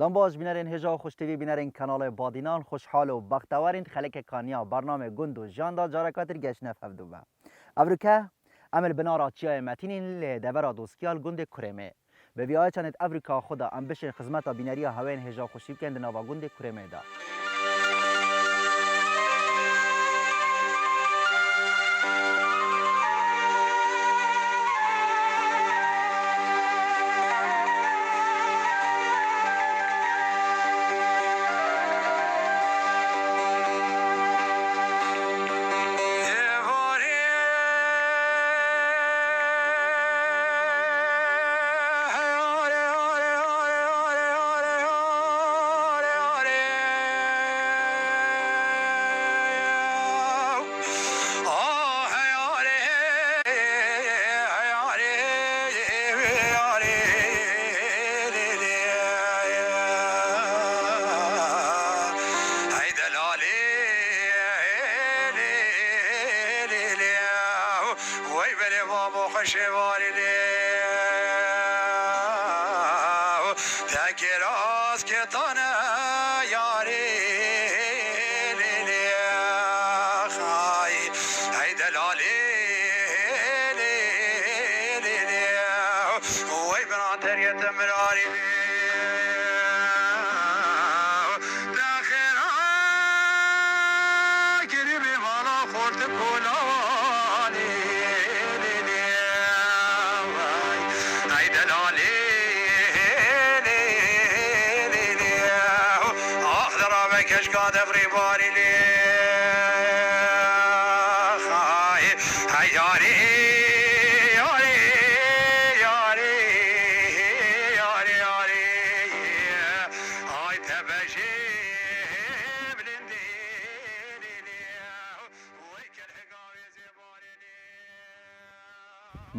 باش بینرین هجا خوش تیوی بینرین کانال بادینان خوشحال و بختورین خلک کانیا برنامه گند و جاندا جارکاتر گشنه فبدو با افریقا عمل بنا راچیای متینین ل دورا دوسکیال گند کرمه به ویای چند افریقا خدا ام بشین خدمت بینری هاوین هجا خوشی کند نوا گند کرمه دا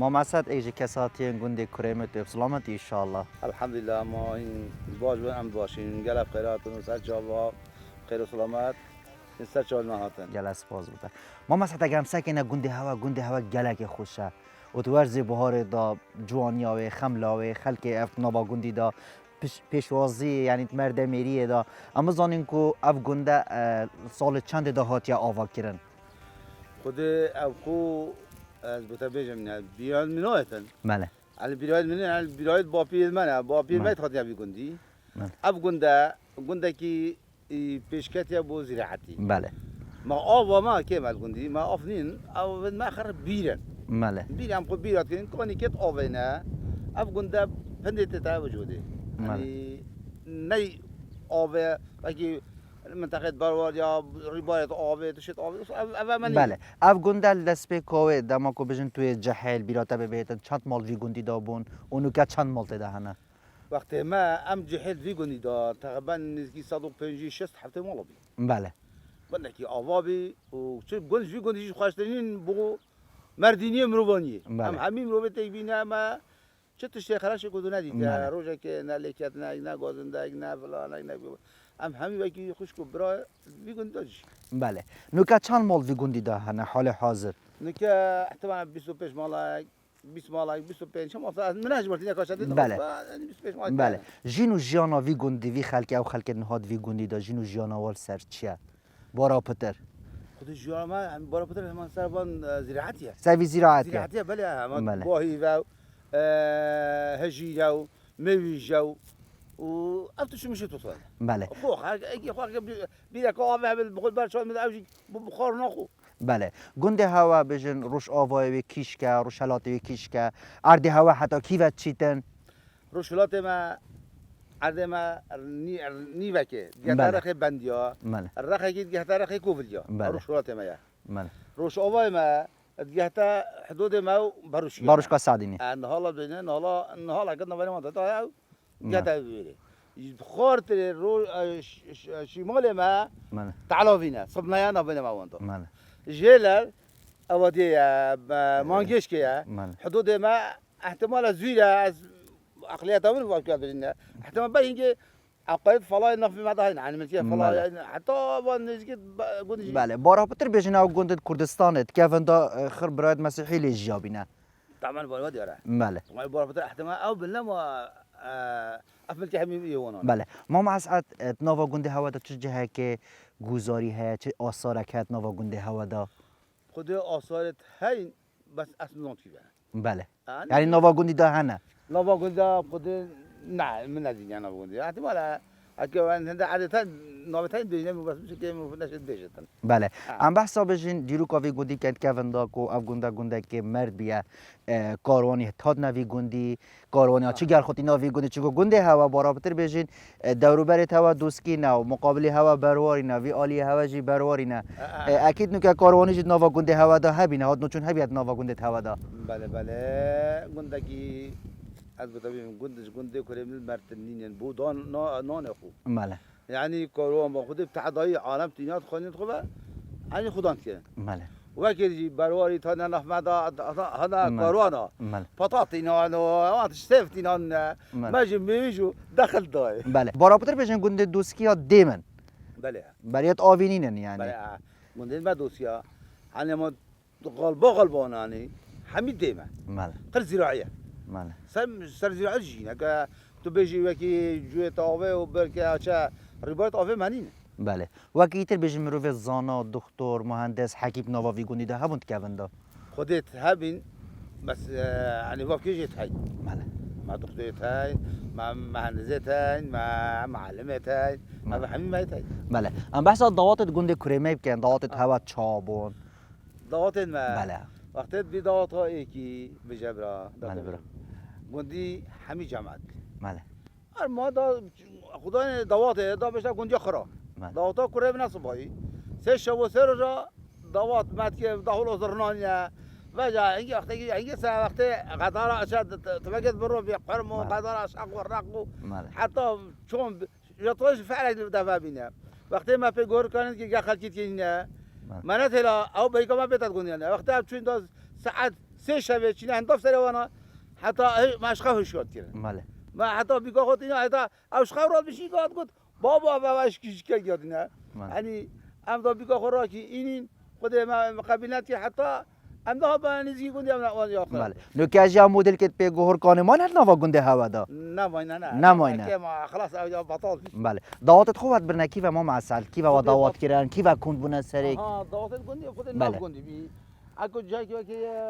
ما مسد ایج کساتی گند کرمه تو سلامتی ان شاء الله الحمد لله ما این باش و ام باشین گلب خیرات و سر جواب خیر و سلامت این سر چال نهاتن جلس باز بوده ما مسد اگه سکنه گند هوا گلک خوشه و تو ورز بهار دا جوانیا و خملا و خلک اف نوا گندی دا پیشوازی یعنی مرد میری دا اما زانین کو اف گنده سال چند دا هاتیا آوا کرن خود افکو از بتابیجم نه بیاد منویتن بله علی بیاد منی علی بیاد با پیر منه با پیر میت خاطر بی گندی اف گنده کی پیشکتی بو زراعتی بله ما آوا ما کمال گندی ما آفنین او ما خر بیرن بله بیرم خود بیرات کن کنی کت آوینه اف گنده پندت تا وجوده یعنی نی آوه وکی منطقه باروار یا ریبارت آوه تشت آوه من بله اف گندل دست به کوه دماکو بجن توی جهل بیراته ببیتن چند مال وی گندی دا بون اونو که چند مال تدهنه وقتی ما ام جهل وی گندی دا تقریبا نزدیک 150 هفته مال بی بله گنده کی آوا بی و چه گند وی گندیش خواشترین بگو مردینی مروانی هم همین رو بهت بینه ما چه تشتی خلاص کدو ندید روزه که نه لیکت نه گازنده نه فلان نه ام همین وکی خوش کو برای ویگوندی داشت بله نوکا چند مال ویگوندی دا هنه حال حاضر نوکا احتمال 25 مالک 20 مالک 25 شما من اجبرتی نکاشتی بله بله جینو جیانا ویگوندی وی خلک او خلک نهاد ویگوندی دا جینو جیانا وال سر چیه بارا پتر خود جیانا ما بارا پتر همان سربان زراعتیه سوی زراعتیه بله همان باهی و هجی و میوی و افتش میشه تو صار بله خوخ اگه خوخ بیره که آوه بخود برشان میده اوجی بخار نخو بله گنده هوا بجن روش آوای و کیشکه روش حالات و کیشکه عرض هوا حتی کیوت چیتن روش حالات ما عرض ما نیوکه گهترخ بندیا رخ گید گهترخ کوفلیا روش حالات ما یا روش آوای ما گهتا حدود ما باروش کا سعدینی ان حالا بینه حالا قدنا بینه ما تا گهتا بیره خورت رو شمال ما تعلاوینه صبنایا نبینه ما وانتو جیلر اودی مانگیش که حدود ما احتمال زویره از اقلیت همون واقع بینه احتمال به اینکه عقاید فلای نفی مدهین یعنی مثل فلای حتی با نزدیک گوندی بله بارا پتر بجنه او گوند کردستانت که وندا خر برایت مسیحی لیجیا بینه طبعا بارا دیاره بله بارا پتر احتمال او بالله ما افلتی همین یوانان بله ما مع ساعت نوا گنده هوا دا چه جهه که گوزاری های چه آثار کت نوا گنده هوا دا خود آثارت هی بس اصلا کی بله یعنی نوا گندی دا هنه نوا گنده خود نه من ندیدم نوا گنده احتمالا اگه هنده عادتا نابتای دوینه بس میشه که نشد بجتن بله ام بحثا بجین دیرو کاوی گندی کند که وندا کو اف گنده که مرد بیا کاروانی تاد نوی گندی کاروانی چه گر خودی نوی گندی چه گنده هوا برابر بجین دورو برت هوا دوسکی نه مقابل هوا برواری نه وی عالی هوا جی برواری نه اکید نو که کاروانی جد نوا گنده هوا دا هبینه هات نو چون هبیت نوا گنده هوا دا بله بله گنده کی از بتابیم گنده کریم مرتنین بود نان خو بله يعني كورونا با خود ابتعادای عالم تینات خونید خوبه یعنی خودان که بله وكيل برواري تانا نحمد هذا كورونا بله بطاطينا انا شفتينا ما جميجو دخل داي بله برابر بجن گنده دوسکی ها دیمن بله بریت آوینینن یعنی بله من ما دوسيا انا ما غلباناني حميد ديما بله قل زراعيه بله سر زراعه جينا تو بيجي وكي جوه طاوه وبركه چا رباط طاوه منين بله وکیتر بجن مروف زانا دکتر مهندس حکیب نواوی گونی ده هبوند که وندا خديت هابين بس يعني وكي جيت هاي بله مع دكتورة هاي مع مهندسات هاي مع معلمات هاي مع حميم هاي بله ام بحث ضوابط گنده کریمه بکن ضوابط هوا چابون ضوابط ما بله وقتت بضوابط هاي کی بجبرا بله برا گندی حمی جماعت بله ما دا خدای ضوابط دا بشه گندی خرا ضوابط کریم نصبایی سه شب و سه روزا ضوابط مات که داخل زرنانیا وجا اینجا وقتی اینجا سه وقتی قدار اشد تبقت برو بقرم و قدار اشق و رق حتی چون جتوش فعلا دفع بینه وقتی ما پیگور کنند که خالتیت که من تلا او بیکم ما بیتاد گندیانه وقتی اب چون دو ساعت سه شب چینه هنداف سر وانا حتی مشقه شد کردن بله ما حتی بیکا خود اینا حتی اوشقه رو بشی گفت بابا واش کیش که یادینه یعنی ام دا بیکا خورا که اینین خود ما قبیلت که حتی ام دا با نزی گندی ام نوان یا بله نو که از یا مدل که به گهر کانمان هر نوا گنده هوا دا نماینه که ما خلاص او بطال بله دعوت خوبت برنا کی و ما معسل کی و دعوت کردن کی و کند بونه سری دعوت گندی خود نام گندی بی اكو جاي كي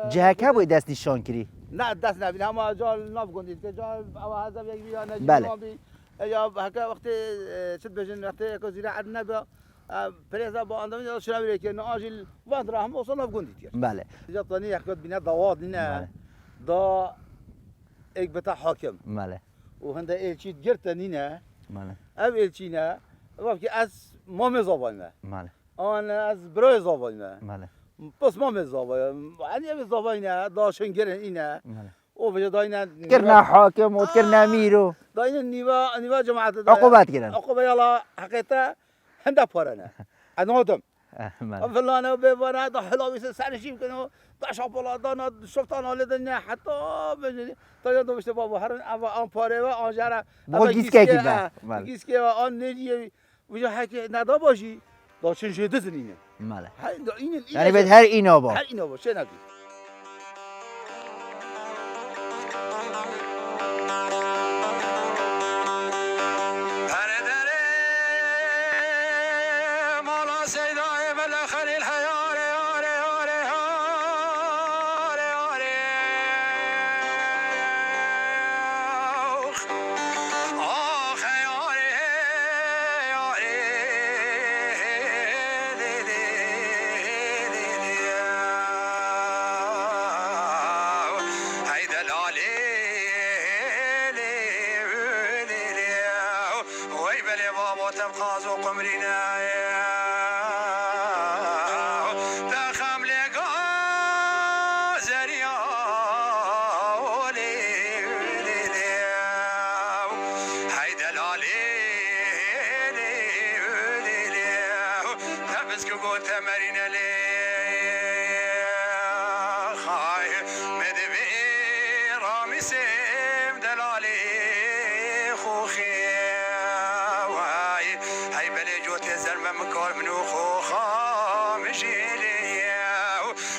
جهه که باید دست نشان کری نه دست نبینه اما جال ناف گندید که جال او هذا یک بیا نجی بله یا هکا وقتی شد بجن وقتی اكو زراعت نبا پریزا با اندام شنوی که ناجل وان را هم اصلا ناف گندید بله جات ثاني يحكوا بنا ضواد لنا ضا اك بتاع حاكم بله وهندا الشي جرتنينا بله او الشينا وقت از ما مزابانا بله انا از برای زابانا بله بس ما مزابانا يعني مزابانا داشن گرن اینا او وجه داینا کرنا حاکم و کرنا میرو داینا نیوا جماعت عقوبت گرن عقوبه يلا حقيقه هندا پارنا انا ودم فلانه بيبانا دا حلاوي سرشيم كانوا دا شابولا دا شفت انا لدنيا حتى بجني طيب دو بشه بابا هر ان پاره و آنجرا گیس که آن نجی وجه حکی ندا باشی دا چن شده زنینه بله این یعنی به هر اینا با هر اینا باشه نگی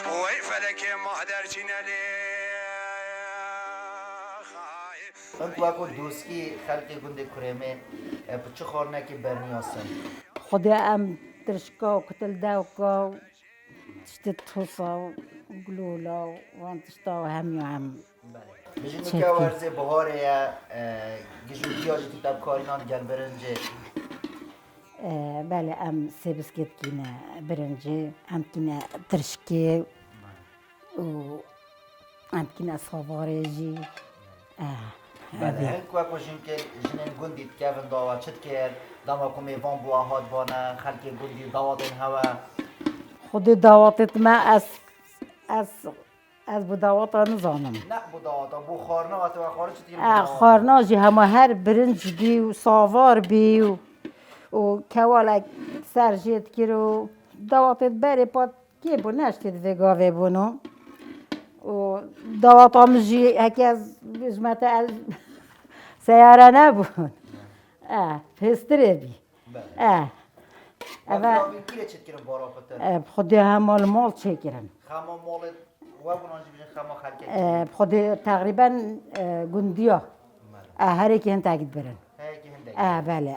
وي فلك ما هدرتنا ليه انت واکو دوسکی خلق گنده کرمه بچه خورنه که برنیاسن خودی ام ترشکا و کتل داوکا و تشتت توصا و گلولا و وانتشتا و هم یا هم بجنو که ورزه بهاره یا گجو دیاجی تیتاب کارینان گل برنجه بله ام سبسکت کینه برنجه ام کینه ترشکی و ام کینه صواره جی بله هنگ وقت باشیم که جنین گندید که اون داوا چد کرد داما که میوان بوا هاد بانه خلق گندی داوات این هوا خود دعواتت ما از بدعوات نزانم نه بو داواتا بو خارنا وقت و خارج چد خارنا جی همه هر برنج بی و صوار بی و کوالک سر جید کرو دعواتت بری پاد کی بو نشتید وگاوه بونو و دعوات آمجی هکی از بجمت از سیاره نبون پستره بی اول کیره چد کرن بارا فتر خودی همال مال چه کرن خما مالت و بنانجی بجن خما خلقه خودی تقریبا گندیا هر یکی هن تاکید برن هیکی هنده بله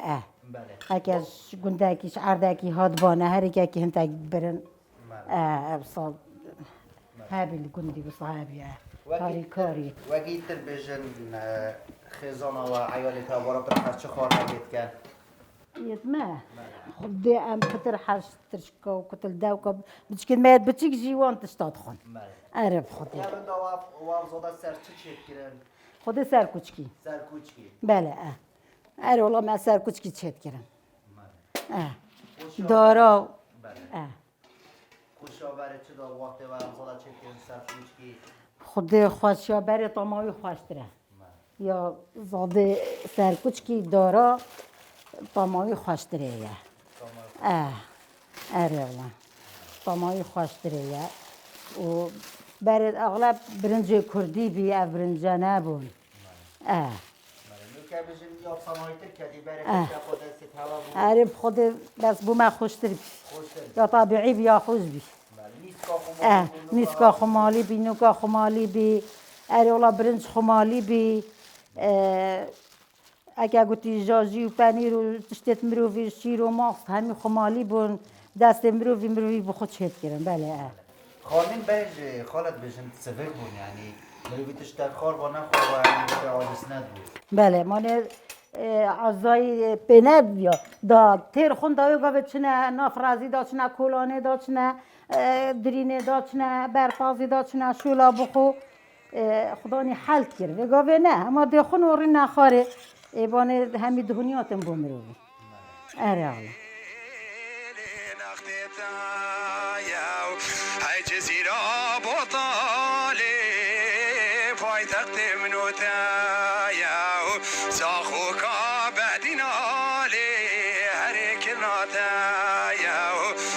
بله هکی از گندکی عردکی هاد بانه هر یکی هن تاکید برن بصال هابی گندی بصحابی کاری وقتی تر بجن خزانه و عیالتا بارا بتر چه خار نگید کن يتما خدي ام كتر حاج ترشكا وكتل داوكا بتشكل ما بتشك جيوان تشتادخون عرف خدي یا بنده واف زاده سر چه چید کرن خدي سر كوچكي سر کوچکی بله عرف والله ما سر كوچكي تشيت كرن دارا خوشابره چه دا وقت و زاده چید کرن سر کوچکی خدي خوشيا بري طماوي خوشتره يا زاده سر كوچكي دارا طماوي خوشتره يا والله طماوي خوشتره يا و برد اغلب برنج کردی بی برنج نبون که بجن یا صنایتر کدی بره که خود ست هوا بود عارف خود بس بو ما خوشتر بی یا طبیعی بی یا خوش بی نیسکا خمالی بی نوکا خمالی بی والله برنج خمالی بی اگه گویی جاجی و پنیر و تشتت مروی شیر و ماست همین خمالی بون دست مروی بخود شد کردن بله خالین بیج خالت بجن سفر بون یعنی مروی تشتر خال با نخواه و یعنی عاجز ند بود بله مانه عزای پند بیا دا تیر خون داوی گاوه چنه نافرازی دا چنه کولانه دا چنه درینه دا چنه برپازی دا چنه شولا بخو خدا نی حل کرد و گاوه نه اما دخون وری نخاره بانه همی دهونیاتم بومروی اره الله هاي جزيرة بطالي فايتك منوتايا ساخوكا بعدنا لي هريك ناتايا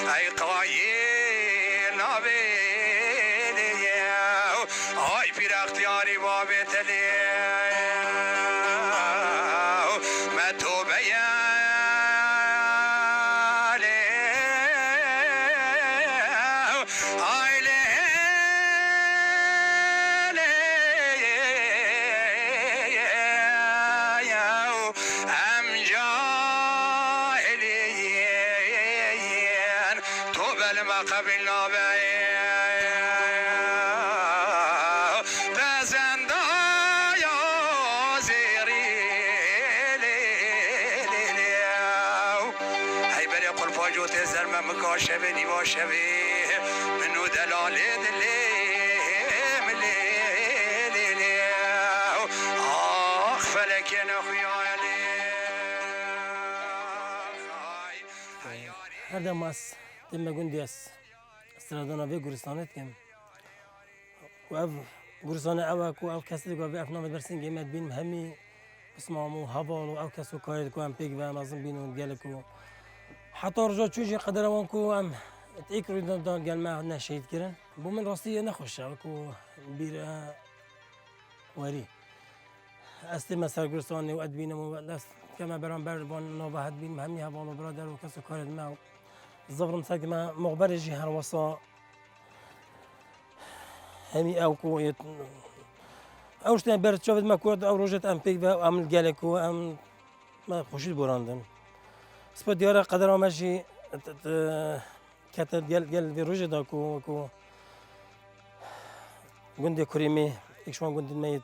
هاي قايل نابيلي هاي في اختياري بابتلي ما توبيا شبني وشبي منو دلال دلي ملي اخ فلك يا خيالي هذا ماس تم جندياس استرادنا في غورستانت كم واف غورستان اوك او كسر جو في افنام برسين جيمات بين مهمي اسمعوا هبال او كسو كايد كو ام بيك فام لازم بينو ديالكو حتى رجع تشوجي قدر وانكو ام تيكرو دان قال ما عندنا شهيد كرن بو من راسي نخش كو بير وري استي مسار غورستاني وادبينا مو كما بران بان نوبه هدبين مهمي هبال برادر وكسو كايد معه الزفر مساك ما مغبر يجي هالوصا همي او كو اوشتن بر چاود ما کود او روجت ام پیک و ام گلکو ام ما خوشید براندن سپا دیاره قدر آمشی کتر گل وی روجه دا کو گنده کریمی ایشون گنده می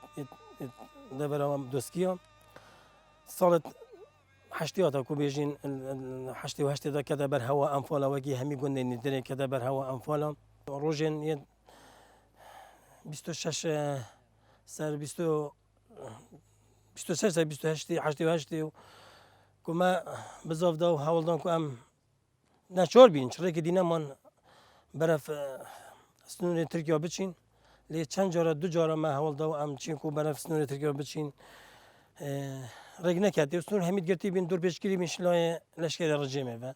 دبرام دوستیام سالت حشتیاتا کو بیجین حشتی و حشتی دا کده بر هوا انفالا وکی همی گنده نیدره کده بر هوا انفالا روزن یه 26 سر 26 سر 28 88 و که ما بزاف دا و حوالدان که ام نچار بین چرا که دینه من برف سنون ترکیه بچین لی چند جارا دو جارا ما حوالدا و ام چین که برف سنون ترکیه بچین رگ نکردی و سنون همید گرتی بین دور پیشگیری بین شلای لشکر رجیمه و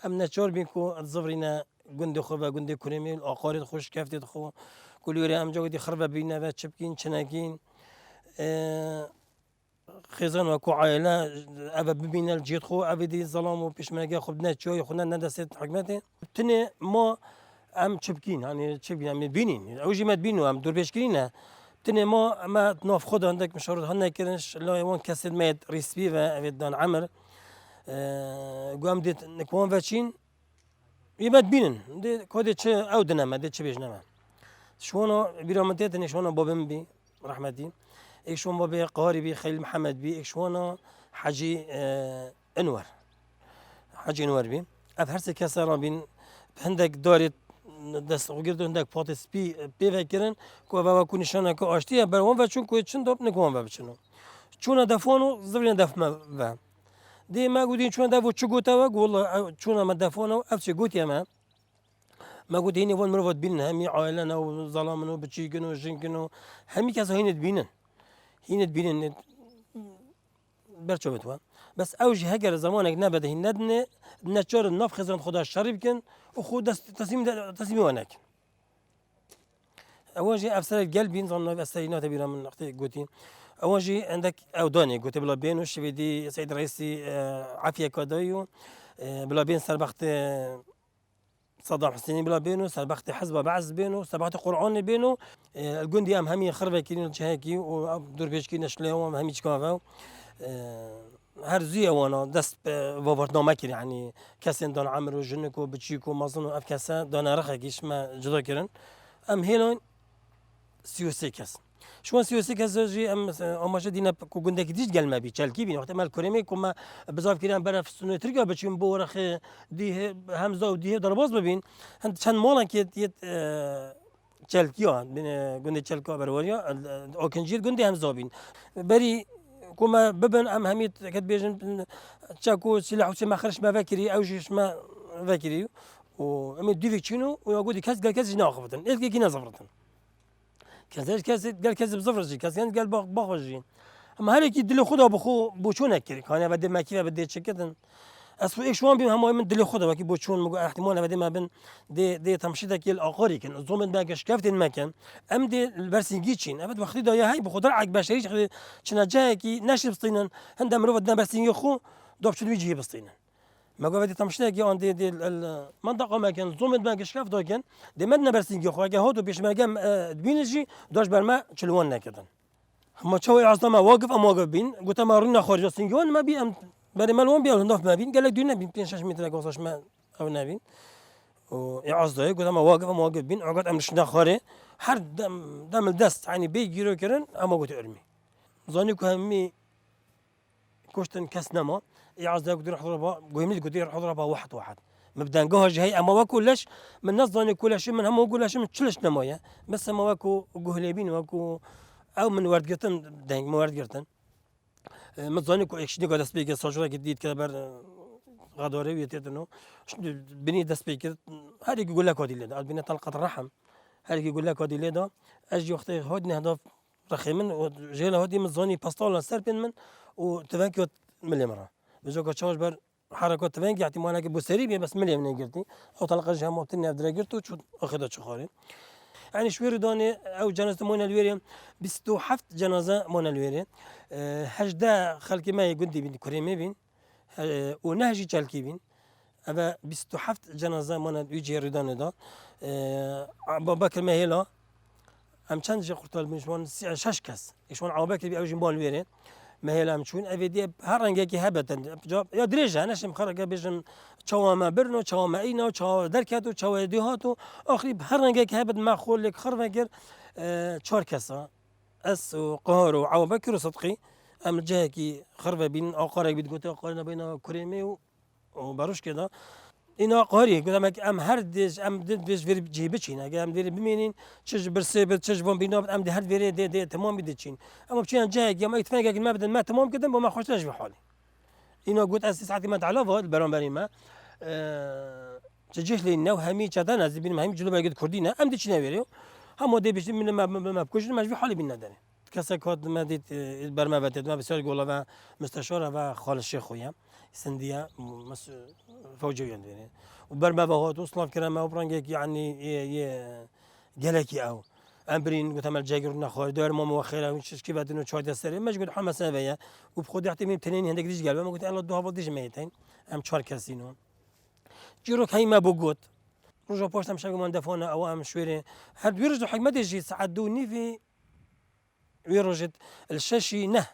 ام نچار بین که زفرینه گنده خو و گنده کنیمی آقارت خوش کفتید خو کلیوری ام جا دی خرب بینه و چپکین چنگین خیزان و کو عائله اب ببینه الجیت خو اب دی ظلام و پیشمرگی خود نه چوی خود نه ندست حکمته تنه ما ام چپکین یعنی چپکین ام بینین اوجی مد بینو ام دور پیشگیرینه تنه ما ناف خود عندك مشورت هن كرنش لا يوان كسر ميت ريسبي و دان عمر قام ديت نكون فاتشين يبد بينن دي كودي تش او دنما دي تش بيجنما شونا بيرامتيت شونا بابم بي رحمتي ايشون بابي قاربي خليل محمد بي ايشونا حجي انور حجي انور بي افهرس كسر بين عندك دارت دست وگرد اندک پاتس پی وکرن که و کو نشانه که آشتیه برام و چون که چند داب نکوام و بچنو چون دفانو زبرین دفم و دی ما گودین چون دفو چه گوته و گول چون ما دفانو افچه گوتی ما گودین وان مروت بین همی عائلنا و ظلامنا و بچیگن و جنگن و همی کس هیند بینن برچو بتوان بس اوجه هگر زمانك نبده ندنه نچار نف خزان خدا شرب کن و خود تصمیم وانک اواجه افسر قلبين ظن افسرينات بيرا من نقطه قوتين اواجه عندك اوداني قلت بلا بينو شبيدي سيد رئيسي عافيه كادايو بلا بين سربخت صدام حسيني بلا بينو سربخت حزب بعز بينو سربخت قرآن بينو الجندي ام همي خربه كينو جهكي ودور بيشكي نشلهم ام همي چكاو هر زی وانا دست وابرنامه کردن یعنی کسی دان عمر و جنک و بچیک و مازن و اف کسا دان رخه کیش ما جدا کردن ام هیلان 33 کس شوان 33 کس جی ام اماجه دینا کو گنده کی دیج گلمه بی چلکی بین وقت مال کریمی کو ما بزاف کردن برف سنو ترکا بچیم بو رخ دی همزه و دی درباز ببین هند چند مالن که یت چلکیا بین گنده چلکا بروریا اوکنجیر گنده همزه بین بری كما ببن ام هميت كد بيجن تشاكو سلاح وسما خرج ما فاكري او جيش ما فاكري و امي ديفيتشينو ويقول لي كاس قال كاس جنا خفتن ايه كي نزفرتن كاس قال كاس بزفرجي كاس قال باخوجي اما هل كي دلي خدا بخو بوشون اكري كان بده ما كيف بده تشكتن اصل ايش وان بهم هم من دلي خدا وكي بوشون احتمال بده ما بين دي تمشيده كي الاقاري كان زومن باكش كافت المكان ام دي البرسنجيتشين ابد وقت دا هي بخضر عق بشري شنا جاكي ناشي بسطينا هند مرو بدنا برسنجي خو دوبش ويجي بسطينا ما قال بدي تمشيده كي عند دي المنطقه ما كان زومن باكش كاف دا كان دي مدنا برسنجي خو هادو بيش ما جام دبينجي دوش برما تشلون كذا هم تشوي عظمه واقف ام واقف بين قلت ما رنا خارج سنجون ما بي ام برای من اون بیارن داف مبین قال لك دو نبین 5-6 متر قصاش ما او نبین و اعزای قلت ما واقف بین عقد امرش نخاره هر دم الدست يعني بيجيرو كرن اما قلت ارمي ظني كهمي كشتن كاس نما اعزای قدر حضربا قيمني قدر حضربا واحد مبدا جهج هي اما واكو ليش من ناس ظني كلش من هم كلش من تشلش نمايا بس ما واكو جهليبين واكو او من ورد قرتن دنگ ورد قرتن متزاني كو اكشني قاعد اسبيك ساجرا جديد كده بر غداري ويتيتنو بني دسبيك هذيك يقول لك هذه لدا بني طلقه الرحم هذيك يقول لك هذه لدا اجي وقت هودني هدف رخيمن وجينا هودي متزاني باستول سربن من وتفانكي ملي مره بزوك تشاش بر حركات تفانكي احتمال انك بوسري بس ملي من قلتي او طلقه جهم وقتني ادري قلت اخذت شخاري يعني شوير داني او جنازه مونا الويري بستو حفت جنازه مونا الويري هجدا خلقي ما يقول بين كريمي بين ونهجي تشالكي بين ابا بستو حفت جنازه مونا يجي ردان دا ابو بكر مهيلا ام چند جا قرطال بنشون شش کس ایشون عوابک بی اوجین بال ویره مهلم چون اویدی هر رنگی که هبتن یا درجه نشم خرج بیشن چوام برنو چوام اینا چوا درکاتو چوا دیهاتو آخری هر رنگی که هبت مخول لك خرفگر چهار کسا اس و قهر و عوابک رو صدقی ام جه کی خرفه بین آقارک بید گوته آقارنا بین کریمی و باروش کدا اینا قهریه گفتم ام هر دیش ام دیش وری جیبه چین اگه ام وری ببینین چش برسه به چش بون بینا ام ده هر وری ده تمام بده چین اما بچین جه یا ما اتفاق اگه ما بدن ما تمام کردم با ما خوش نش به حالی اینا قلت از ساعتی ما تعلا واد برام برای ما تجهل لنا وهمي كذا از بین همین جلو بگید کردی نه ام دی چی نویریو هم دی بيش من ما بكوش ما في حالي بينا داري كسا كود ما ديت برما بتد ما بسال قولا و مستشار و خال الشيخ خويا سنديا فوجي يعني وبرما بهات وصلاف كرامه وبرانجك يعني جلكي او امبرين قلت عمل جاكر نخور دار ماما وخيره وش كيف بدنا شويه السري مش قلت حماس نبيا وبخد يعتمد تنين هندك ديش قلبه ما قلت الله دو هبط ديش ميتين ام چهار كاسينو جيروك هاي ما بوجود رجع باشتم شغل من دفعنا او ام شويره هاد بيرجع حكمة يجي ساعدوني في ويرجت الشاشي نه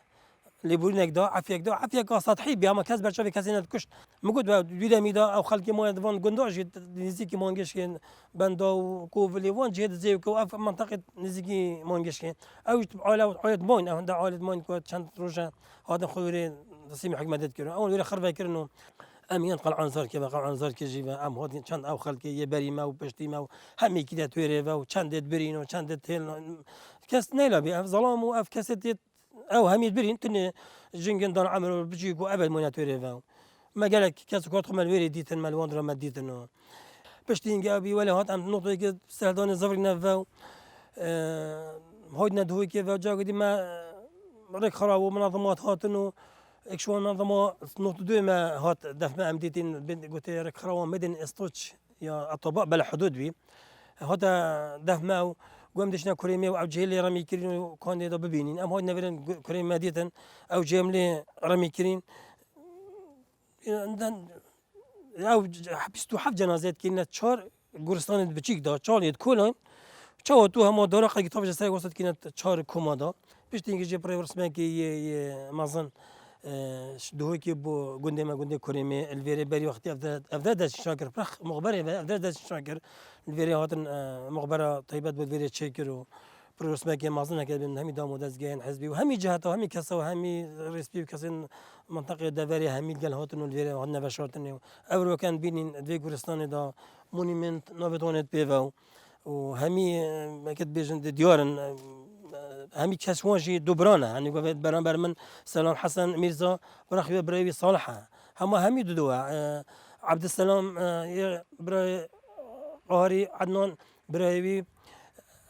اللي بقولنا كدا عافية كا سطحي بيا ما كاس برشا في كاسينات كشت موجود دودا ميدا او خلقي ما دفون قنداج نزيكي مانجش كان بندا وكوف اللي وان جهد زي كو في منطقة نزيكي مانجش كان او عائلة ماين او عائلة ماين كو چند رجع هذا خويري نسيم حكمة تذكر اول ولا خربا كرنو امين قلعان زار كذا قلعان زار كجيبه ام هاد چند او خلقي يبري ما وبشتي ما همي كده تويره و چند برين و چند تيل كاس نيلا بي ظلام و اف كاسيت او همي برين تن جنجن دار عمرو بجيكو ابد مونات تويره ما قالك كاس كوت خمل ويري ديتن مال وندر ما ديتن بشتي نجابي ولا هات ام نقطه كده سهدان زفر نفا هاد ندوي كذا جا قدي ما رك خراب ومنظمات هاتنو اكشوان منظمة نقطة دو ما هات دفع امديتين قلت لك خروان مدن استوتش يا الطباء بلا حدود بي هذا دفع ما قام دشنا كريمي او جيلي رمي كرين كان يدا ببينين ام هاد نبرن كريم مديتن او جيملي رمي كرين او حبستو حف جنازات كنا تشار قرستان بچيك دا چال يد كولين چاو تو هم دورق كتاب جسر وسط كنا تشار كومادا بيشتين جي بريورس ماكي مازن دوهی که با گنده ما گنده کریمی الویری بری وقتی افداد شاکر فرخ مخبره افداد شاکر الویری هاتن مخبره طیبت بود الویری چکر و پروسمه که مازن نکرد بین همی دام و دزگین حزبی و همی جهت و همی کسا و همی رسپی و کسین منطقه دواری همی گل هاتن الویری هات نوشارتن و اول وکن بینین دوی گورستان دا مونیمنت نابتوانت بیو و همی مکت بیشند دیارن همي كسوانجي دوبرانا يعني قفت برانبر من سلام حسن ميرزا برخي براوي صالحة همي دوا عبد السلام براي قاري عدنان براوي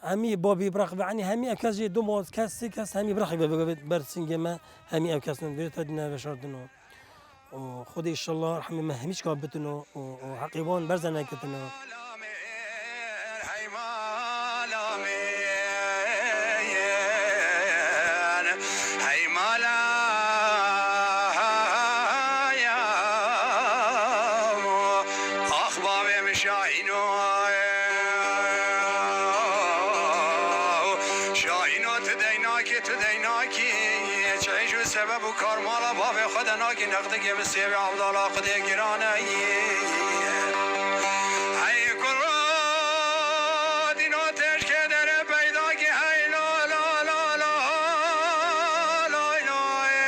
همي بابي برخي يعني همي اكاسجي دوموز كاس همي برخي برسنجما همي اكاسن بيت هدنا بشرطنو وخدي ان شاء الله رحمه ما هميش كابتنو وحقيبان برزنا كتنو سبب کار مالا باب خدا ناکی نقده که بسیب عبدالله خدا گرانه ای کرا دینا تشک در پیدا که ای لا لا لا لا لا لا ای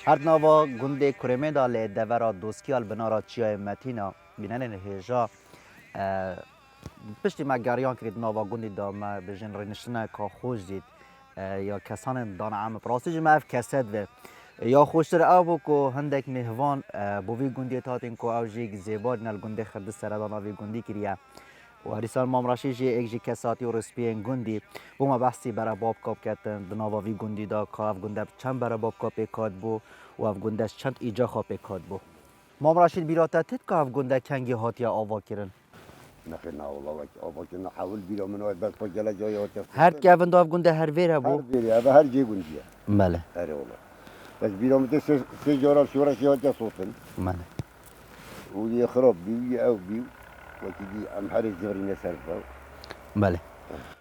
هر نوا گنده کرمه دا لی دورا دوسکیال بنارا چیای متینا بینن هجا پشتی ما گریان کرد نوا گنده دا ما بجن رنشنه که خوش دید یا کسان دان عام پراستی ما اف کسد و یا خوشتر او کو هندک مهوان بوی گنده تاتین کو او جیگ زیباد نل گنده خرد سردان وی گنده کریا و هریسال مام راشی جی یک جی کساتی و رسپی گندی بو ما بحثی برای باب کاب کردن دناواوی گندی دا که اف گنده چند برای باب کاب کاد بو و اف گندش چند ایجا خواب کاد بو مام راشید بیراته تید که اف گنده کنگی هاتی آوا کرن نخیر نه والله آبا که نحاول بیرا من وقت بس پاکلا جای هاتی هر که اف اف گنده هر ویره هر بو بیری هذا هر جی گندیه بله هر والله بس بیرا من سه جارا شورا شی هاتی صوتن بله ولی خراب بی او بی وقتی دی ام هر زغری نسر با بله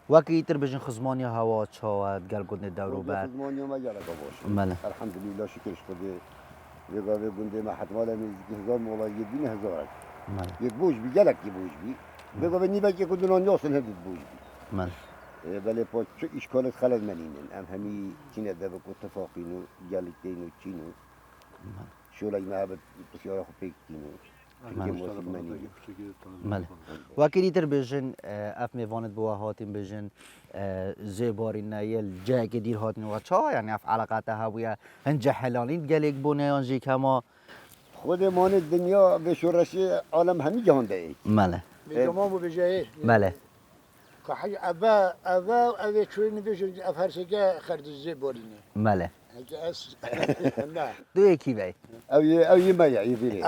وکی تر بجن خزمانی هوا چاوت گل گنده دورو بعد خدمانی ما جالا باش بله الحمد لله شکرش خدا وقا و گنده ما حتما لمیز که هزار مولا یدین هزار بله یک بوش بی جلک کی بوش بی وقا و نیبه که کدوم نیاسن هدید بوش بی بله بله پا چه اشکالت خلل منینن ام همی چینه دبه که اتفاقینو جلک دینو چینو شولای معبد بسیار خوب پیکینو که موسیقی منی بله وکی تر بجن اف میواند بو هاتیم بجن زباری نیل جای که دیر هاتین و چا یعنی اف علاقات هاویه هنج حلالین گلیک بونه آنجی کما خود مان دنیا به شورشی عالم همی جهان ده بله بجمع و بجایه بله که حاج أبا شوي نبيش أفرشك خرج الزبورينه بله هيك أس لا دو یکی بی او یما یا یفیری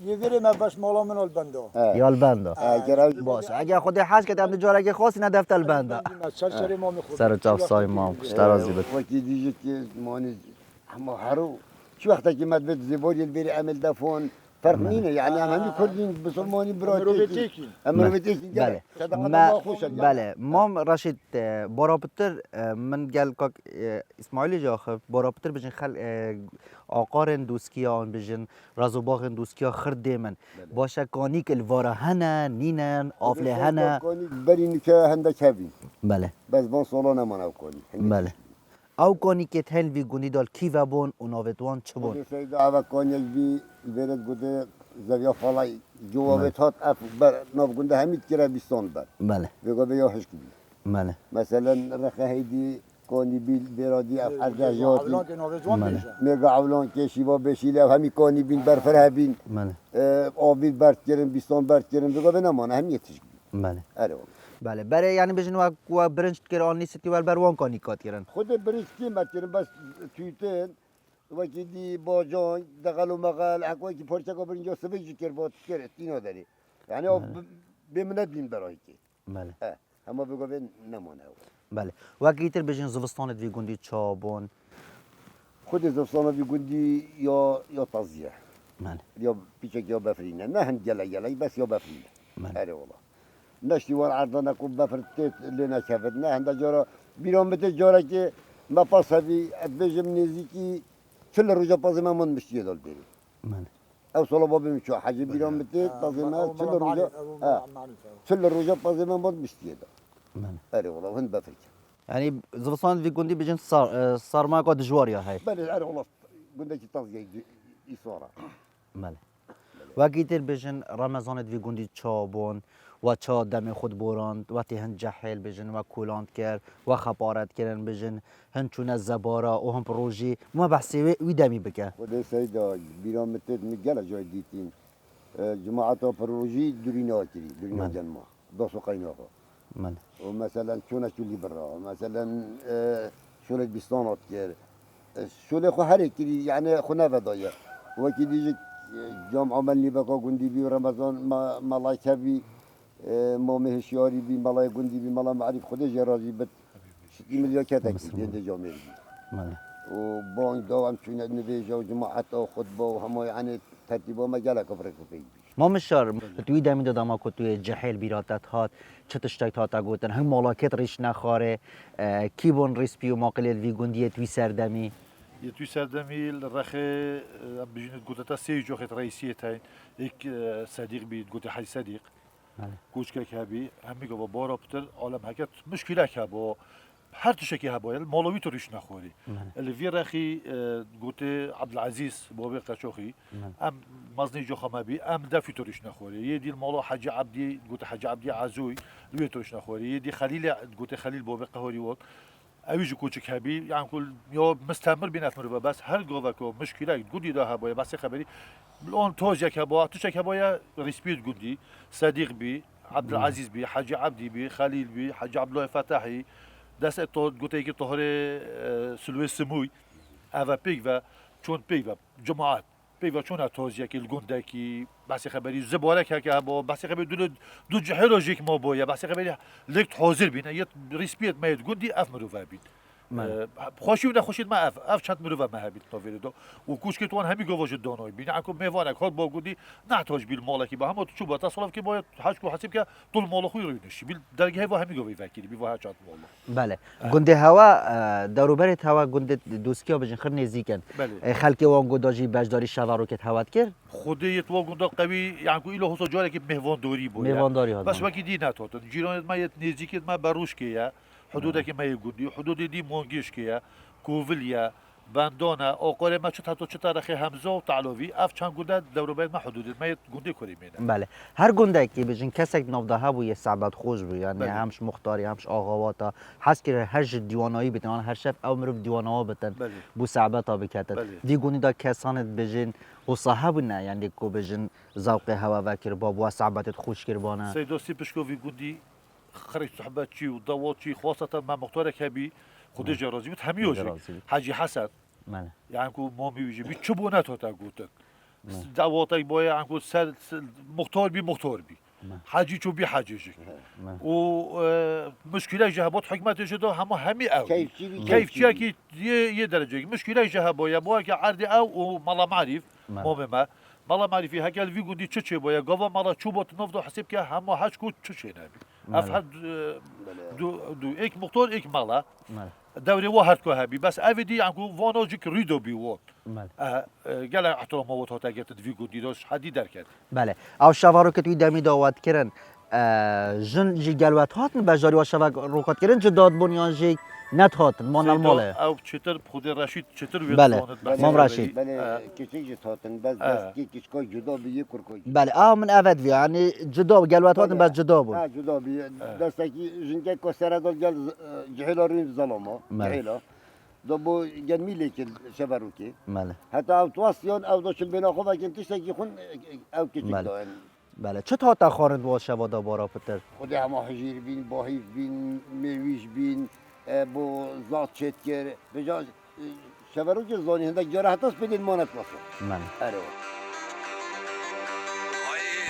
يفيري ما بس مولا من البندو یال بنده جرا باشه اگر خود حج که تم جاره که خاصی ندفت البنده سر ما میخورد سر چاف سای مام کشتر از دیبت وکی دیجی که مان اما هرو شو وقتا که مد بد زبوری بری عمل دفون فرق نینه یعنی همی کردین بسلمانی برای امرو بتیکی بله بله مام راشد بارابتر من گل که اسماعیل جاخه بارابتر بجن خل آقارن دوسکیا آن بجن رازوباغن دوسکیا خرد دیمن باشه کانیک الواره هنه نینن آفله هنه بری نکه هندک هبی بله بس با سالانه من او کنی بله او کانی که تن وی گونی دال کی و بون اوناوتوان چه بون سید عوا کنی بی برد گوده زویا فلای جوابت هات اف بر ناب گنده همید کرا بیستان بر بله بگو بیا هش کبی بله مثلا رخه هیدی کنی بیل برادی اف ارجع جاتی عبلان که نوزوان بله. میشه میگه عولان که شیوا بشیله همی کنی بین برفره بین بله آبی برد کردن بیستان برد کردن بگو بنامانه هم یتیش بله اره بله برای یعنی بجن و برنج که آن نیست که ول بروان کانی کات کردن خود برنج کی مکرن بس تویتن وقتی دی باجان دقل و مقال اقوی که پرچه که برنجا سبیجی کر باد کرد اینا داری یعنی بمند بین برای کی بله اما بگو بین نمانه بله وکی تر بجن زوستانت وی گوندی چابون خود زفصانه بی گندی یا تازیه بله یا پیچک یا بفرینه نه هند گله بس یا بفرینه بله اره والله نشتی وار عرضانه کو بفرتت لینا شفت نه هنده جارا بیرون بده جارا که ما پاس هبی ادبجم نزیکی چل روزا پازی من مشتیه دال بری بله او صلا بابی میشو حاجی بیرون بده پازی من چل روزا پازی من مشتیه دال بله اره والله هند بفرک یعنی زوستانت وی گوندی بجن سارما کا دجواریا های بله اره والله گنده کی تازیه ایسوارا بله وکی تر بجن رمضانت وی گوندی چابون و چا دم خود بوراند و تی هن جحل بجن و کولاند کرد و خبارت کردن بجن هن چون زبارا و هم پروژی ما بحثی وی دمی بکه خود سیدا بیرون متت میگل جای دیتیم جماعت پروژی دورینا کری دورینا جنما دو سقینا بله و مثلا چونه چولی برا مثلا شوله بیستانات کرد شوله خو هر کری یعنی خو نودایه و کی دیجی جامعه ملی بقا گندی بی رمضان مالای کبی ما مهشیاری بی مالای گندی بی مالای معرف خود جرازی بد 60 میلیون کتک دنده جامعه بی بله و بانک دوام چونه نویجه و جماعت و خطبه و همه یعنی ترتیبا مجاله کفر کفی ما مشار توی دمی دادم که توی جحل بیراتت هات چه تشتایت هات گوتن هم ملاکت ریش نخاره کی بون ریسپی و ماقلیت وی گوندیه توی سردمی توی سردمی رخه بجنت گوته تا سی جوخت رئیسیه تاین یک صدیق بید گوته حج صدیق کوچ که هبی هم میگه با بارا پتر عالم حکت مشکل که با هر تشکی هبا مالوی تو ریش نخوری اللي في رخي قلت عبد العزيز بوبي قشوخي ام مزني جو خمابي ام دافي تو ريش نخوري يدي المولى حاج عبدي قلت حاج عبدي عزوي لوي تو ريش نخوري يدي خليل قلت خليل بوبي قهوري وول اويج كوچك هبي يعني كل يو مستمر بينات مربا بس هر جوفاكو مشكله قدي ده هبا بس خبري الان توجك هبا تشك هبا ريسبيت قدي صديق بي عبد العزيز بي حاجي عبدي بي خليل بي حاجي عبد الله فتحي دست قلت لك طهر سلوي سموي هذا بيك چون بيك جماعات بيك چون اتوزيا كي الجندكي بس خبري زبالك هكا با بس خبري دو جهلوجيك ما بويا بس خبري لك حاضر بين يت ريسبيت ما يتجندي افمرو فابين خوشی و نخوشید ما اف چند مرو ما هبید تاویل دو و کوش که توان همی گواج دانای بین عکم میوانک خود با گودی نحتاج بیل مالکی با هم تو با تصالف که باید حج کو حساب که طول مال خوی روی نشی بیل درگه هوا همی گوی فکری بی واه چند مال بله گنده هوا دروبر هوا گنده دوسکیا بجن خر نزدیکن خلک وان گوداجی بجداری شوارو که هوات کرد خودی تو گنده قوی یعنی کو ایله حسا جاره که مهوان داری بود مهوان داری بس وقتی دی نتوتن جیران ما یت نزدیکت ما بروش که حدودك ما يقولي حدود دي مونجيش كيا كوفليا باندونا اوقره ما چه تا تاریخ حمزه و تعلوی اف چند گنده دور باید ما حدود ما گنده کری مینه بله هر گنده که بجن کسک نوده ها بو یه صعبت خوش بو یعنی همش مختاری همش آقاواتا حس که هر دیوانایی بتن هر شب او مرو دیوانها بتن بو صعبتا بکتن دی گونی دا کسانت بجن و صاحب نه یعنی کو بجن ذوق هوا وکر بابو صعبت خوش کربانه سیدوسی پشکوی گندی خرج صحبت چی و دوات چی خاصتا ما مختارک هبی خودش جرازی بود همیوجی حاجی حسن یعنی کو ما میوجی بی چه بونه تا گوتک دواتای باید یعنی کو سر مختار بی حاجی چو بی حاجیجی و مشکل جهبات حکمت جدا همی او کیف چیه که یه درجه مشکل جهبات باید که عرض او و مالا معرف ما مالا معرفی هکل وی گویی چه باید گاوا مالا چوبات نفت حساب که همه حج کو چه نبی افحد دو ایک مختار ایک مالا دوری واحد که هبی بس اویدی عنکو وانوجیک ریدو بیوت گله احترام وات هات اگر تدوی گویی داشت حدی درکد بله او شوارو که توی دمی دعوت کردن جن جی گلوت هاتن بجاری و شوار روکات کردن جداد بنیان جی نت هاتن مانال ماله او چطور خود رشید چطور ویت بله مام رشید بله کسی جت هاتن بس کی کشکای جدا بیه کرکای بله من اود یعنی جدا گلوت هاتن بس جدا بود جدا بیه دستی جنگه کو سردا گل جهلا رین ظلما جهلا دو جنمیلی که شبروکی بله حتی او تواسیان او داشتن بنا خو وکن تشتکی خون او کشک دائن بله چه تا تخارند با شوادا بارا پتر خود همه حجیر بین باهیف بین میویش بین با ذات چت کر بجاش شبرو که زانی هنده جاره حتی بدین مانت باسه من اره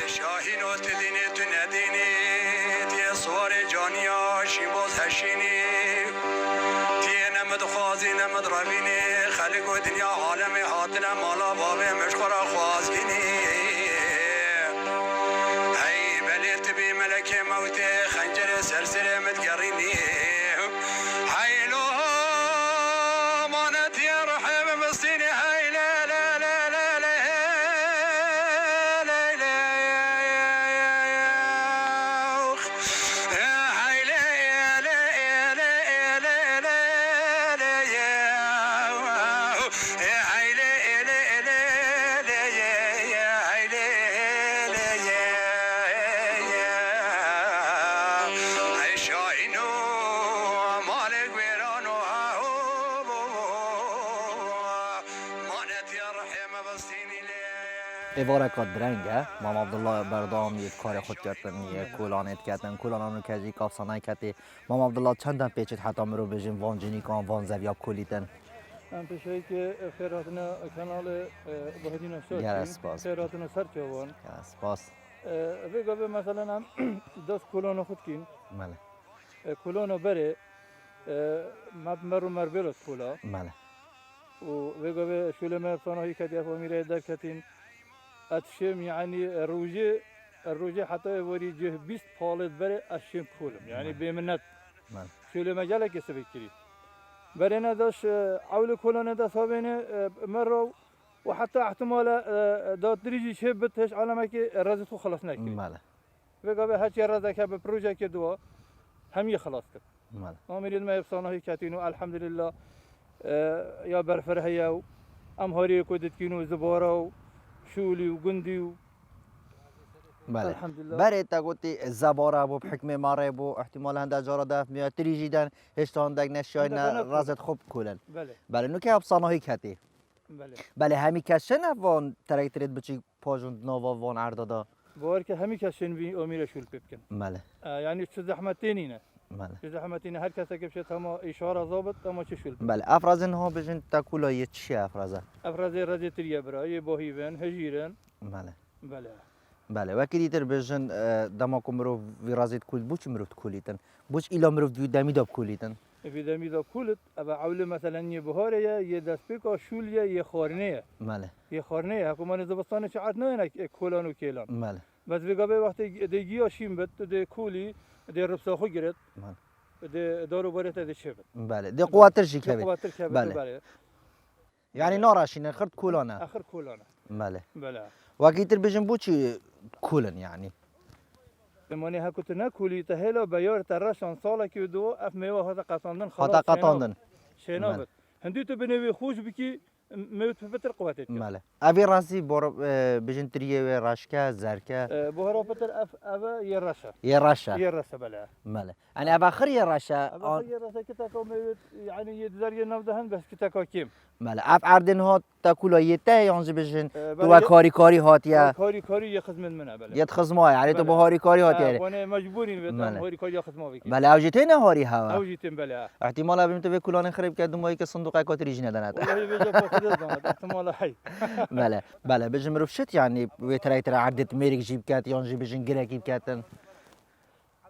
شاهین و تدینی تو ندینی تی سوار جانیا شیباز هشینی تی نمد خوازی نمد روینی خلق و دنیا عالم حاطن مالا بابه مشخورا خوازگینی هی بلیت بی ملک موت خنجر سرسر مدگرینی هیلو مانت یا رحم بستینی هی لا لا لا لا لا ایوارکات درنگه مام عبدالله بردام یک کار خود کردن یک کولانت کردن کولانانو کجی کافسانای کردی مام عبدالله چندن پیچید حتی مرو بجیم وان جنی کان وان زویا کولیتن من پیشایی که خیراتنا کانال بهدینا شد خیراتنا سر چوان سپاس ویگا به مثلا هم دست کولانو خود کین بله کولانو بره مرو مربلوس کولا بله و ویگا به شوله مرسانهایی که دیگه میره در کتین اتشم يعني الروجي حتى يوري جه 20 بالد بري اشم كولم يعني بمنت شو لما جالك يسبكري برينا داش عول كولنا دا صابين مره وحتى احتمال دا دريجي شبتش على ما كي رزتو خلصنا كي ماله بقى هاتي رزك ببروجكت دوا هم يخلص كده ماله ما مريد ما يفصلنا هي كاتينو الحمد لله يا برفر هيا ام هوري كودت كينو زبارو شولی و گندی و بله برای تا گویی زباره بو بحکم ماره بو احتمال هنده جارا دف میاد تریجیدن هشتان دگ نشای نه رازت خوب کولن بله نو که ابسانهایی کتی بله همی کشه نه وان ترکترید بچی پاجوند نوا وان اردادا بار که همی کشن بی امیر شول بکن بله یعنی چه زحمتی نه بله چه زحمتی نه هر کسی که بشه تمام اشاره ضابط تمام چه شول بله افراز اینها بجن تاکولای چی افرازه افراز رازی تریه برای باهیون هجیرن بله بله بله وکی دیتر بجن دماکم مرو ویرازیت کول بوچ مرو کولیتن بوچ ایلا مرو دوی دمی داب کولیتن في دميدا كولت أبا عولة مثلا يبهارية يدسبيكا شولية يخارنية بله يخارنية هكو من زبستان شعرت نه کولان و کیلان بله بس في قبل وقت ديجي شيم بت دي كولي دي ربساخو جرت بله دي دارو بريت دي شبت بله دی قواتر شي دي کبه قواتر كبت بله. بله یعنی ناراشین خرد کولانه آخر كولانا بله بله وکی دیتر بجن بوچی کولن یعنی زمانی هكو تناكولي تهلا بيار ترشان سالا كي دو اف ميوه هذا قطاندن خلاص خطا قطاندن شنابت هندي تو بنوي خوش بكي موت بتر قواتك بله اوی رازی بار بجن تریه و راشکه زرکه بهرا بتر اف اوا يرشا یه راشه يرشا بلا بله یعنی اوی آخر یه راشه اما يرشا كتاكو موت يعني يدزر نودهن بس كتاكو كيم بله اف اردن ها تاکولای ته یانز بجن تو کاری هاتیه كاري ياخذ من بلا یت خزمه یعنی تو با کاری هاتیه وانا مجبورين بدهم هوري كاري ياخذ ما بك بله اوجیته نه هاری هوا اوجيتم بلا احتمال ابیم تو به کلان خراب کرد دنبایی که صندوق کاتریج نداند والله بيجا باخذ الزمن احتمال حي بله بله بجم رفشت يعني وترى عدت ميرك جيب كات يونجي بجن جرا جيب كاتن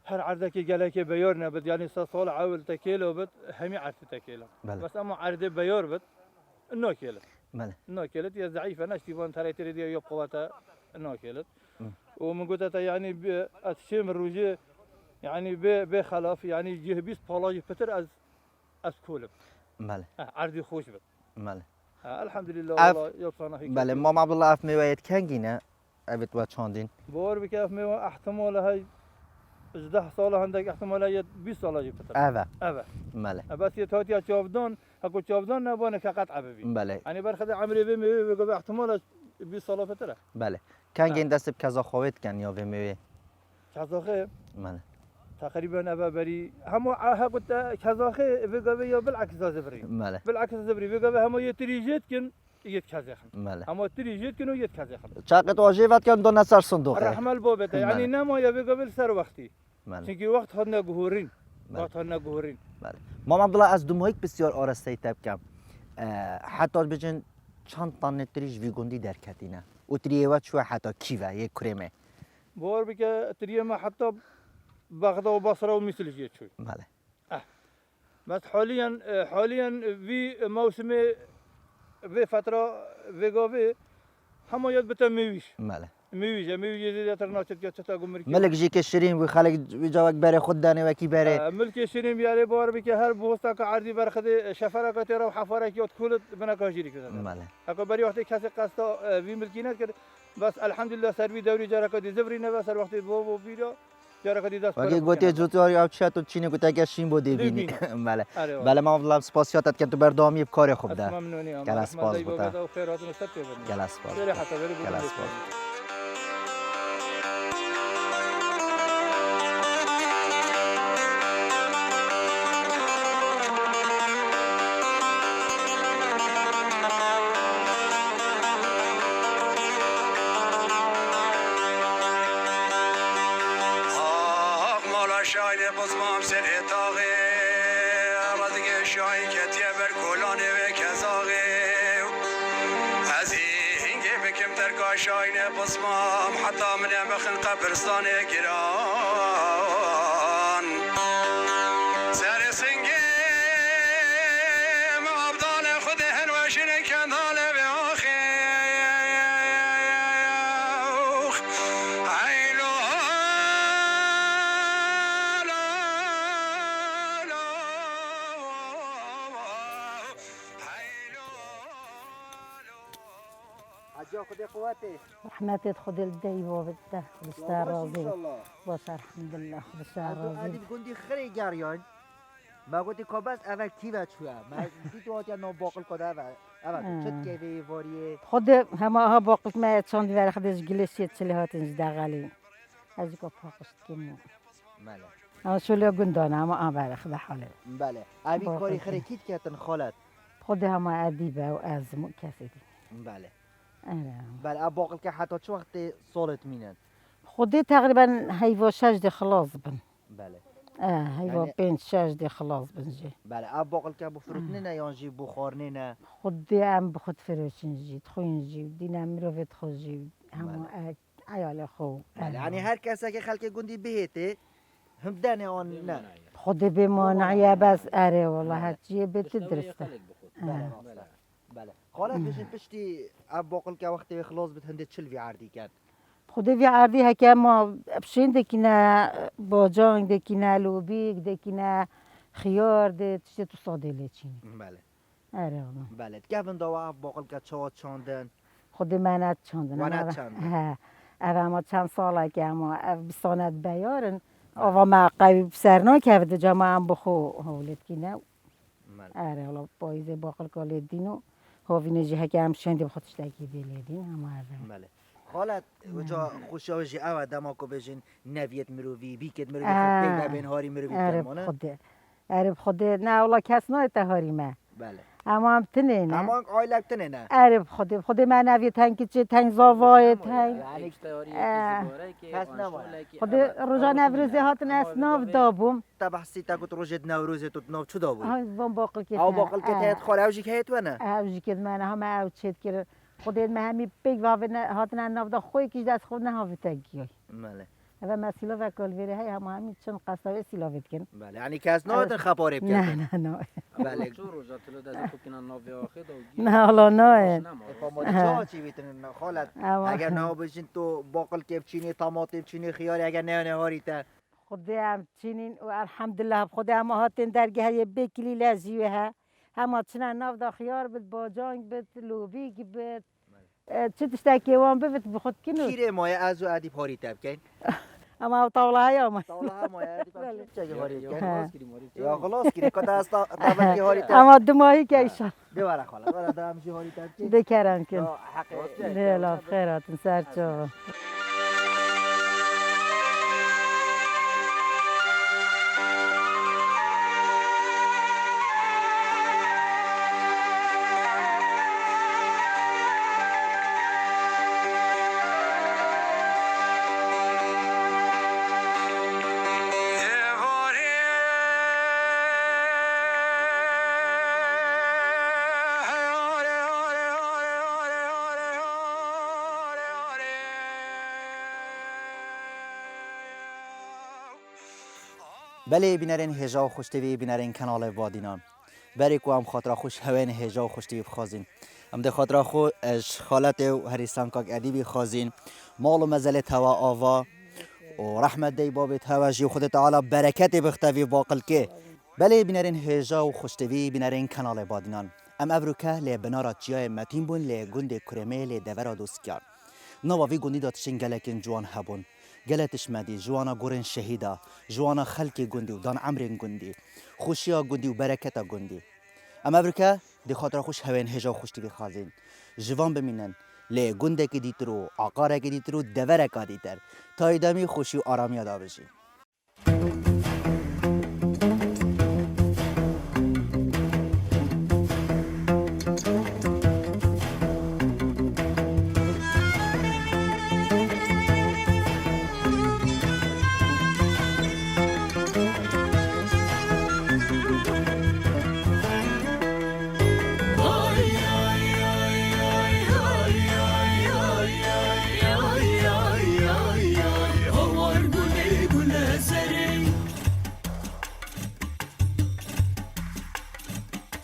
هر عردك قالك بيورنا بد يعني صال عاول تكيلو بد همي عرض تكيلو بله. بس اما عرض بيور بد انه كيلو بله انه كيلت يا ضعيفه انا اشتيبون ترى تريد يب قوتها انه كيلت ومن قلت يعني اتشم الروجي يعني بخلاف يعني جه بيس بالاج فتر از كولب بله عرضي خوش بد بله الحمد لله أف- والله يبصنا هيك بله مام عبد الله اف میوایت کنگینه ابت و چاندین بور بكيف ما احتمال هاي 10 سال عندك احتمال هي 20 سال جبت اوه ابا بله بس يتوتي تشافدون هكو تشافدون نبونه كقطع ببي بله يعني برخد عمري بمي بقى احتمال 20 سال فتره بله کنگین دست کذا خویت کن یا و میوه كازاخي بله تقريبا ابا بري هم هكو كازاخي بقى يا بالعكس زبري بله بالعكس زبري بقى هم يتريجت كن يتكازخن بله هم تريجت كن يتكازخن چاقت واجبت کن دو نصر صندوقه الرحمه البوبته يعني بله. نما يا بقى سر وقتي بله چونكي وقت هدنا جهورين بله. وقت هدنا جهورين بله مام عبد الله از دمهایک بسیار آراسته تب کم حتی بجن چند تانه تریج ویگوندی در کتینه و تریوات شو حتی کیوه یک کرمه بور بك تريما حتى بغداد وبصره ومثل شيء شوي بله بس حاليا في موسم في فتره في قوي حمايات بتميويش بله ميويش زي ترناشت جت مركي ملک جی که شیرین و خلق جواب بره خود دانه و کی بره ملك شريم يا بور بك هر بوستا كعردي برخد شفره كتير وحفره كي تدخل بنا كاجيري كذا بله اكو بري وقت كاس قسطه في ملكينات كده بس الحمد لله سربي دوري جارك دي زبري نبا سر وقت بو بيرو جارك دي دست وقتی گوتی جوتواری آب چه تو چینه گوته که شیم بودی بینی بله آره والله. بله ما عبدالله سپاسیاتت که تو بردامی کار خوب ده ممنوني كلا سپاس بوده وخيرات ونستفيد کلا سپاس غير حتى غير کلا سپاس آق مالا شاید بزمام سر اتاقه رازگه شاید کتیه بر کلانه و کزاقه از اینگه بکم ترکا شاید بزمام حتی من بخن قبرستان گران سر سنگه معبدان خود هنوشن کنداله به آخه عجا خود قوته رحمتت خود الدی و بده بسیار راضی باش الحمد لله بسیار راضی ادیب گندی خری گریان ما گوتی کابس اول کی بچ شوه ما دیتو آتیا نو باقل کده اول چت که وی واریه خود همه ها باقت ما چند ور خودش گلیسیت سلیحات داغلی از کو پاکست کنم بله اما شلو گندانه اما آبر خدا حاله بله ابی باقل کاری کن. خری کیت کتن خالت خود همه ادیبه و ازمو کسی دی بله آره بله اب باقل که حتی چه وقت سالت مینن خودی تقریبا هیوا 6 دی خلاص بن بله هیوا یعنی- 5-6 دی خلاص بن جی بله اب باقل که بفروتنه نه یانجی بخارنه نه خودی هم بخود فروشن جی تخوین جی دینم مروفت خود جی همه عیال خو بله یعنی هر کسی که خلک گندی بهته هم دنه آن نه خودی بمانعیه بس اره والله هرچیه بهت درسته بله بله خالد بشین پشتی اب باقل که وقتی خلاص بت هنده چل وی عردی کرد خودی وی عردی هکه ما بشین دکینه باجان دکینه لوبیک دکینه خیار ده تشتی تو ساده لیچینی بله اره والله بله گفن دو اب باقل که چهار چاندن خودی منت چاندن ونت چاندن. اوه ما چند ساله که ما بستانت بیارن آوا ما قوی بسرنا که بده جمع هم بخو حولت کی نه اره حالا پاییز باقل کالی دینو هاوی نجی هکه هم شنده بخوادش تکی بیلیدین همه اره بله خالد وجا خوشاوجی او دماکو بجین نویت مروی بیکت مروی آه. خود پیدا بین هاری مروی اره کرمانه بخوده اره بخوده نه اولا کس نه تهاری ما بله اما هم تنه نه اما آیلک تنه نه اره بخوده من نوی تنگی چه تنگ زاوای تنگ یعنی کس خود روزا نوروزی هاتن اسناف دابم تا بحثی تا گت روزت نوروز تو نو چه دابوی های وان باقل که او باقل که تهت خاله اوجی که هیت ونه اوجی که من همه او چت کرد خودت من همی پیگ و هاتن نافدا خوی کیش دست خود نه هاوی تگی بله و مسیلا و کالویره های همه چون قصه سیلاوت کن بله یعنی کس نه خباره بکن نه نه نه بله نه حالا نه فهمادی جا چی بیتن خالد اگر نه بشین تو باقل که بچینی طماطم بچینی خیاری اگر نه هاری تا خودی هم چینین و الحمدلله خودی هم هاتن درگه های بکلی لزیوه ها همه چنان نافدا خیار بد باجانگ بد لوبیگ بد چه تشتکی وان ببت بخود کنو کیره مایه از و ادیب هاری تب کن اما طاوله های هم طاوله ها مایه ادیب چه هاری کن یا خلاص کیره کتا از دابت که هاری تب اما دماهی که ایشان ببره خالد برای دامشی هاری تب کن بکرم کن حق لیلا بخیراتن سرچاو بله بینرین هجا و خوشتوی بینرین کانال وادینان بری کو هم خاطر خوش هوین هجا و خوشتوی بخوازین هم ده خاطر خو اش خالت و هریستان کاک ادیبی خوازین مال و مزل توا آوا و رحمت دی باب توا جی خود تعالی برکت بختوی باقل که بله بینرین هجا و خوشتوی بینرین کانال وادینان ام ابروکه لی بنارا چیای متین بون لی گند کرمه لی دورا دوستیار نواوی گندی داد شنگلکن جوان هبون گلتش مدی جوانا گورن شهیدا جوانا خلکی گندی و دان عمرین گندی خوشیا گندی و برکتا گندی اما ابرکه دی خاطر خوش هوین هجا خوشتی بخوازین جوان بمینن لی گنده که دیترو عقاره که دیترو دوره که دیتر تا ایدامی خوشی و آرامی دابجی